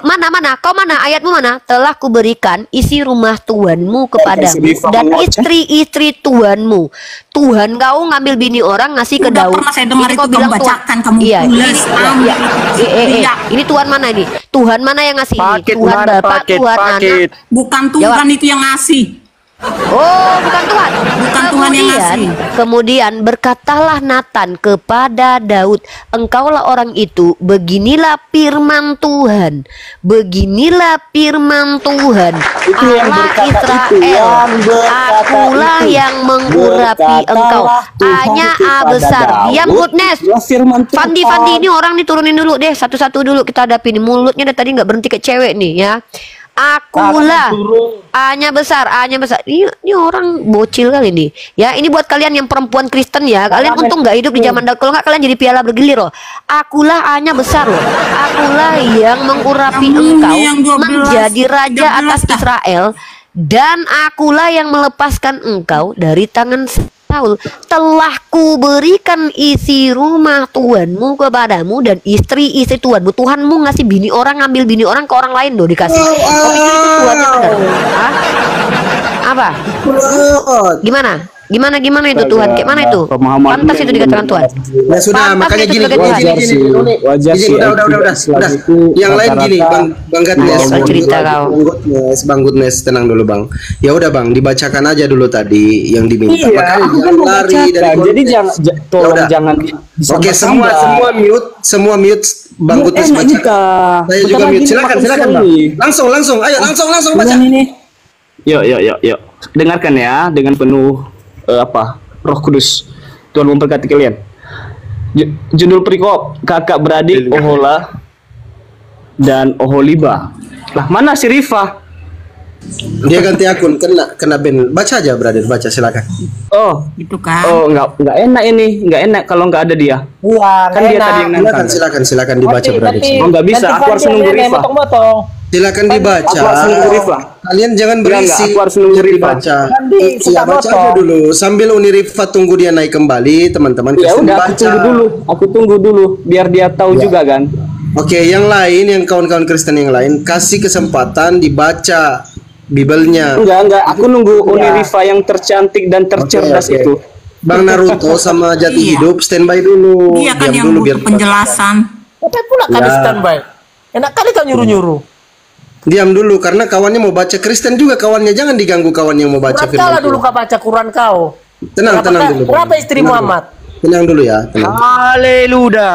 Mana? Kau mana? Ayatmu mana? Telah kuberikan isi rumah Tuhanmu kepadamu dan istri-istri Tuhanmu. Tuhan kau ngambil bini orang ngasih ke Udah Daud. pernah saya dengar Ini itu kau kamu bilang Tuhan. bacakan, kamu Iya, tulis, ini Tuhan mana ini? Tuhan mana yang ngasih ini? Paket, Tuhan mana Bapak, paket, Tuhan paket. Anak. Bukan Tuhan itu yang ngasih. Oh, bukan Tuhan. Bukan Tuhan yang ngasih. Kemudian berkatalah Nathan kepada Daud, engkaulah orang itu, beginilah firman Tuhan. Beginilah firman Tuhan. Itu yang Allah berkata itu, Israel, yang berkata akulah itu. yang mengurapi engkau. Berkatalah Tuhan A-nya A kepada besar. Daud, Diam goodness. itulah firman Tuhan. Fandi ini orang diturunin dulu deh, satu-satu dulu kita hadapi nih. Mulutnya dari tadi nggak berhenti ke cewek nih ya. Akulah A-nya besar. Ini orang bocil kali nih. Ya, ini buat kalian yang perempuan Kristen ya. Kalian untung nggak hidup di zaman Daud. Kalau nggak kalian jadi piala bergilir loh. Akulah A-nya besar loh. Akulah yang mengurapi engkau menjadi raja atas Israel, dan akulah yang melepaskan engkau dari tangan Saul. Telah kuberikan isi rumah Tuhanmu kepadamu dan istri-istri Tuhanmu. Tuhanmu ngasih bini orang, ngambil bini orang ke orang lain loh dikasih. Kau pikir itu Tuhannya benar? Hah? Apa? Gimana itu Tuhan? Kayak mana itu? Pantas itu dikatakan Tuhan. Ya sudah, Pantas makanya itu gini, sebagai Tuhan. Wajar sih. udah. Yang lain gini, Bang Goodness. Iya, cerita kau. Bang Goodness, tenang dulu Bang. Ya udah Bang, dibacakan aja dulu tadi yang diminta. Iya, Makanya aku kan jangan mau lari bacakan. dari Jadi konteks. tolong udah. jangan Oke, semua mute Bang Goodness baca. Saya juga mute. Silakan Bang. Langsung. Ayo langsung baca. Yuk. Dengarkan ya dengan penuh Roh Kudus. Tuhan memberkati kalian. Judul perikop kakak beradik Ohola dan Oholiba. Lah mana si Rifa? Dia ganti akun, kena ban. Baca aja, brother, baca silakan. Oh, Itu kan. oh nggak enak ini, nggak enak kalau nggak ada dia. Iya, Kan dia tadi yang nantang. Silakan dibaca, brother. Oh, nggak bisa, aku harus nunggu Rifa. Motong-motong. Silakan dibaca. Aku harus nunggu Rifa. Kalian jangan berisik. Aku harus nunggu Rifa. Baca. Nanti Iya, baca potong. aja dulu. Sambil Uni Rifa tunggu dia naik kembali, teman-teman. Ya Kristen udah, aku tunggu dulu, biar dia tahu juga kan. Oke, yang lain, yang kawan-kawan Kristen yang lain, kasih kesempatan dibaca Bibelnya. Enggak, aku nunggu Uni Rifa yang tercantik dan tercerdas Oke. itu. Bang Naruto sama Jati Iya. Hidup standby dulu. Dia kan Diam yang dulu butuh penjelasan. Apa pula kali Ya. standby? Enak kali kau nyuruh-nyuruh. Diam dulu karena kawannya mau baca. Kristen juga kawannya, jangan diganggu kawan yang mau baca Quran firman kala Tuhan. dulu kau baca Quran kau. Tenang dulu. Berapa istri Tenang Muhammad? dulu. Tenang dulu ya. Tenang. Haleluya.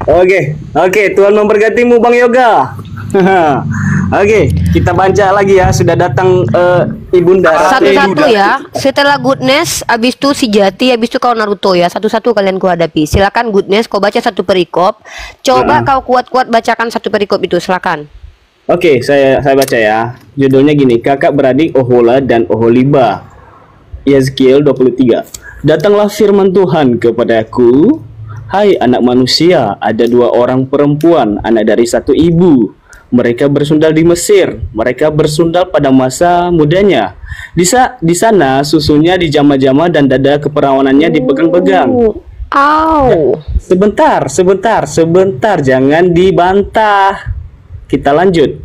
Oke, Tuhan memberkatimu Bang Yoga. Oke, kita baca lagi ya. Sudah datang Ibunda. Satu-satu ya. Setelah Goodness, abis itu si Jati, abis itu kau Naruto ya. Satu-satu kalian ku hadapi. Silakan Goodness, kau baca satu perikop. Coba kau kuat-kuat bacakan satu perikop itu. Silakan. Oke, saya baca ya. Judulnya gini, kakak beradik Ohola dan Oholiba. Yeskiel 23. Datanglah firman Tuhan kepadaku, hai anak manusia, ada 2 orang perempuan, anak dari satu ibu. Mereka bersundal di Mesir. Mereka bersundal pada masa mudanya. Di sana susunya dijama-jama dan dada keperawanannya dipegang-pegang. Au. Sebentar, jangan dibantah. Kita lanjut.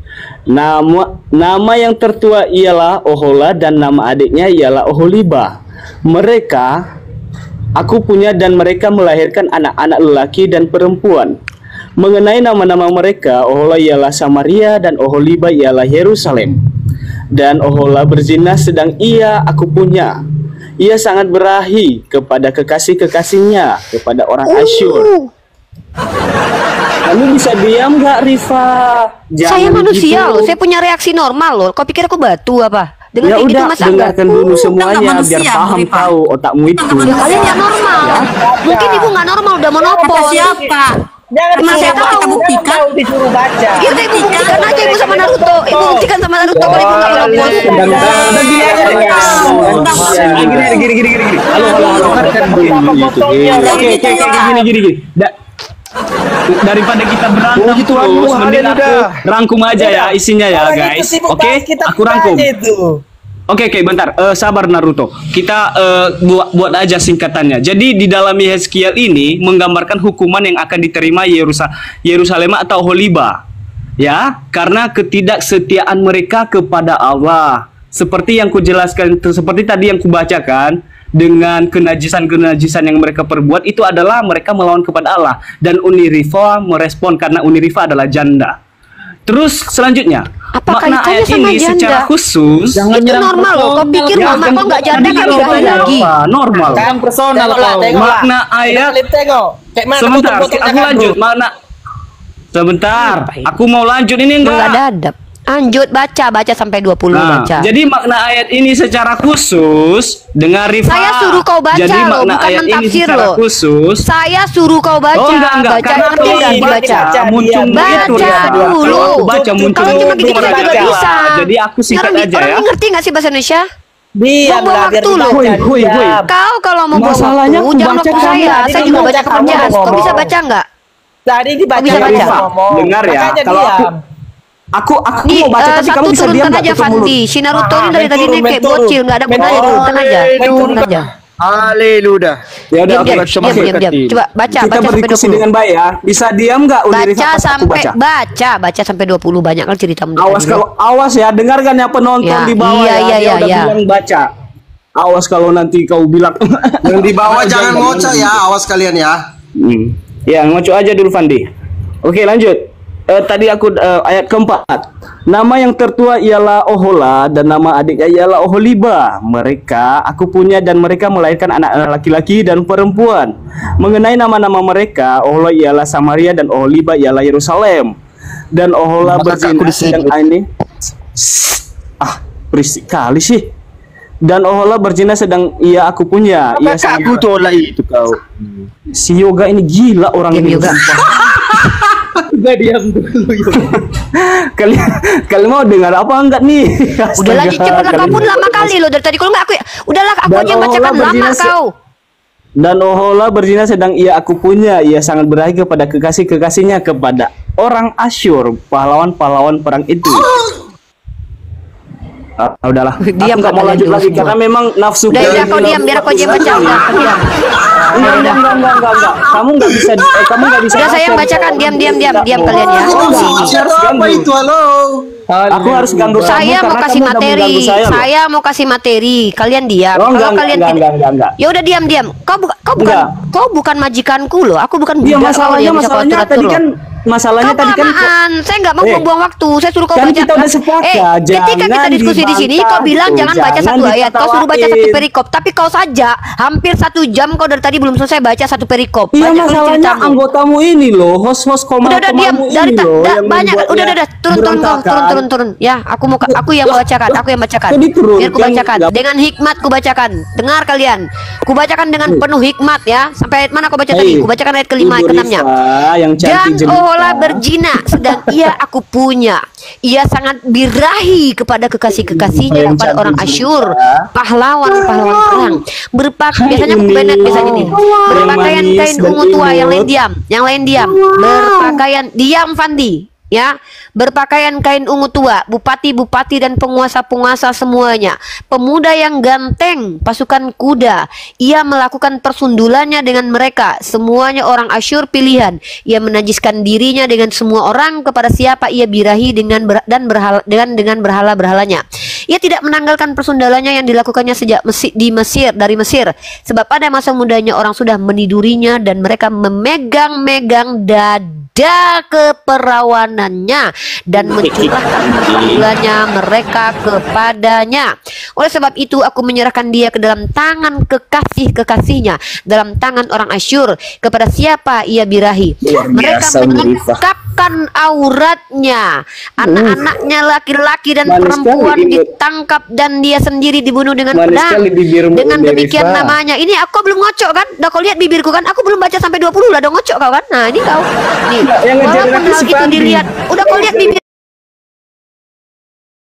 Nama yang tertua ialah Ohola dan nama adiknya ialah Oholiba. Mereka aku punya dan mereka melahirkan anak-anak lelaki dan perempuan. Mengenai nama-nama mereka, Ohola ialah Samaria dan Oholiba ialah Yerusalem. Dan Ohola berzina sedang aku punya. Ia sangat berahi kepada kekasih-kekasihnya, kepada orang Asyur. Kamu bisa diam gak, Rifa? Saya manusia loh, saya punya reaksi normal loh. Kau pikir aku batu apa? Dengan Ya kayak gitu udah, masa enggak? dengarkan dulu semuanya manusia, biar paham Rifa. tahu otakmu itu. Ya kalian nggak normal. Mungkin ibu nggak normal, udah monopol. Kata siapa? Jangan Emang saya disuruh tahu. baca, Buktikan. tahu disuruh baca. Iya, udah ibu buktikan aja ibu sama Naruto. Ibu buktikan sama Naruto kalau ibu nggak monopol. Gini. Halo. Oke, gini. Daripada kita berantem terus, mending aku rangkum aja ya isinya ya guys. Oke, aku rangkum. Oke, bentar. Sabar Naruto. Kita buat aja singkatannya. Jadi di dalam Yeskiel ini menggambarkan hukuman yang akan diterima Yerusalem atau Oholiba. Ya, karena ketidaksetiaan mereka kepada Allah. Seperti yang kujelaskan, seperti tadi yang kubacakan, dengan kenajisan yang mereka perbuat itu adalah mereka melawan kepada Allah. Dan Uni Rifa merespon karena Uni Rifa adalah janda. Terus selanjutnya, Apa makna kaitannya ayat sama ini janda? secara khusus itu normal loh. Kau pikir mama kau nggak janda kan birahi lagi? normal. Kan personal kau. Makna ayat Tengok. Kayak mana sebentar, potong-potong aku tangan, lanjut. bro? Makna sebentar, aku mau lanjut ini Nggak ada enggak. adab. Lanjut baca sampai 20 Nah, baca. jadi makna ayat ini secara khusus dengan Rifa. Saya suruh kau baca jadi loh, makna bukan ayat ini mentafsir secara loh. khusus. Saya suruh kau baca. Oh enggak, Baca karena ngerti nggak aku dibaca? muncul begitu Baca Rifa. dulu. Kalau aku baca muncul Kalau cuma begitu, gitu mereka juga kalah. bisa. Jadi aku singkat Orang aja ya. Orang ngerti nggak sih bahasa Indonesia? Diam Buang lah, biar waktu loh. dibaca, Woi. diam. Kau kalau mau buang Masalahnya waktu, aku jangan baca waktu kamu, saya. tadi Saya juga kamu baca baca, kerja. kamu Kau ngomong. bisa baca nggak? Tadi dibaca bisa kamu baca. ngomong. Dengar ya, Makanya kalau diam. Aku Nih, mau baca tapi kamu satu bisa diam turunkan nggak aja tutup mulut? Fandi. Si Naruto ini dari tadi menturun, nih kayak menturun. bocil, nggak ada gunanya, Menturun. turunkan aja. Turunkan aja. Haleluya. Ya udah, Diam, oke. diam. Coba baca Kita sampai berdiskusi 20. dengan baik ya. Bisa diam nggak Uni Rifa Baca pas aku sampai baca? baca sampai 20 banyak kan cerita Awas ya, dengarkan ya penonton Ya, di bawah iya, ya. iya, Dia udah iya. bilang baca. Awas kalau nanti kau bilang Yang di bawah jangan ngoceh ya, awas kalian ya. Ya, ngoco aja dulu Fandi. Oke, lanjut. Tadi aku ayat keempat. Nama yang tertua ialah Ohola dan nama adiknya ialah Oholiba. Mereka aku punya dan mereka melahirkan anak laki-laki dan perempuan. Mengenai nama-nama mereka, Ohola ialah Samaria dan Oholiba ialah Yerusalem. Dan Ohola berzina sedang ini. Berisik kali sih. Dan Ohola berzina sedang aku punya. Ia Kakakku tuh lah itu kau. Si Yoga ini gila orang Diam, ini. Yoga. juga diam dulu. Kalian mau dengar apa enggak nih? Udahlah cepatlah, kau pun lama kali lo dari tadi. Kalau nggak aku, udahlah aku aja yang bacakan lama kau. Dan Ohola berzina sedang aku punya. Ia sangat berahi kepada kekasih-kekasihnya, kepada orang Asyur, pahlawan-pahlawan perang itu. Udahlah, diam, aku nggak mau lanjut lagi karena memang nafsu. Udah, kau diam biar aku aja yang baca. Enggak. Kamu nggak bisa. Udah saya yang bacakan, diam kalian ya. Apa itu? Halo. Aku harus ganggu kamu. Saya mau kasih materi. Saya mau kasih materi. Kalian diam. Kalau kalian tidak, ya udah diam. Kau bukan majikanku loh. Aku bukan budak. Masalahnya tadi kan. Masalahnya tadi kan saya nggak mau membuang waktu. Saya suruh kau baca. Kita udah sepakat. Ketika kita diskusi di sini, kau bilang jangan baca satu ayat. Kau suruh baca satu perikop. Tapi kau saja hampir 1 jam kau dari tadi belum selesai baca satu perikop. Iya, masalahnya anggotamu ini loh, host udah diam. Dari banyak. Udah turun. Ya, aku yang bacakan. Biar ku bacakan dengan hikmat, ku bacakan. Dengar kalian. Ku bacakan dengan penuh hikmat ya. Sampai ayat mana kau baca tadi? Ku bacakan ayat ke-5 ke-6-nya. Dan Ohola berzina sedang aku punya. Ia sangat birahi kepada kekasih-kekasihnya, kepada orang Asyur, pahlawan-pahlawan perang. Biasanya aku benet biasanya nih. Berpakaian kain ungu tua, yang lain diam. Berpakaian diam Fandi. Ya, berpakaian kain ungu tua, bupati-bupati dan penguasa-penguasa semuanya, pemuda yang ganteng, pasukan kuda. Ia melakukan persundulannya dengan mereka, semuanya orang Asyur pilihan. Ia menajiskan dirinya dengan semua orang kepada siapa ia birahi dengan berhala-berhalanya. Ia tidak menanggalkan persundalannya yang dilakukannya sejak dari Mesir, sebab pada masa mudanya orang sudah menidurinya dan mereka memegang-megang dada keperawanannya dan mencurahkan persundulannya mereka kepadanya. Oleh sebab itu aku menyerahkan dia ke dalam tangan kekasih-kekasihnya, dalam tangan orang Asyur, kepada siapa ia birahi. Mereka menyingkapkan auratnya, anak-anaknya laki-laki dan perempuan ditangkap dan dia sendiri dibunuh dengan pedang. Dengan demikian namanya. Ini aku belum ngocok kan? Udah kau lihat bibirku kan? Aku belum baca sampai 20 udah ngocok kau kan? Nah ini kau nih. Walaupun hal itu dilihat, udah kau lihat bibir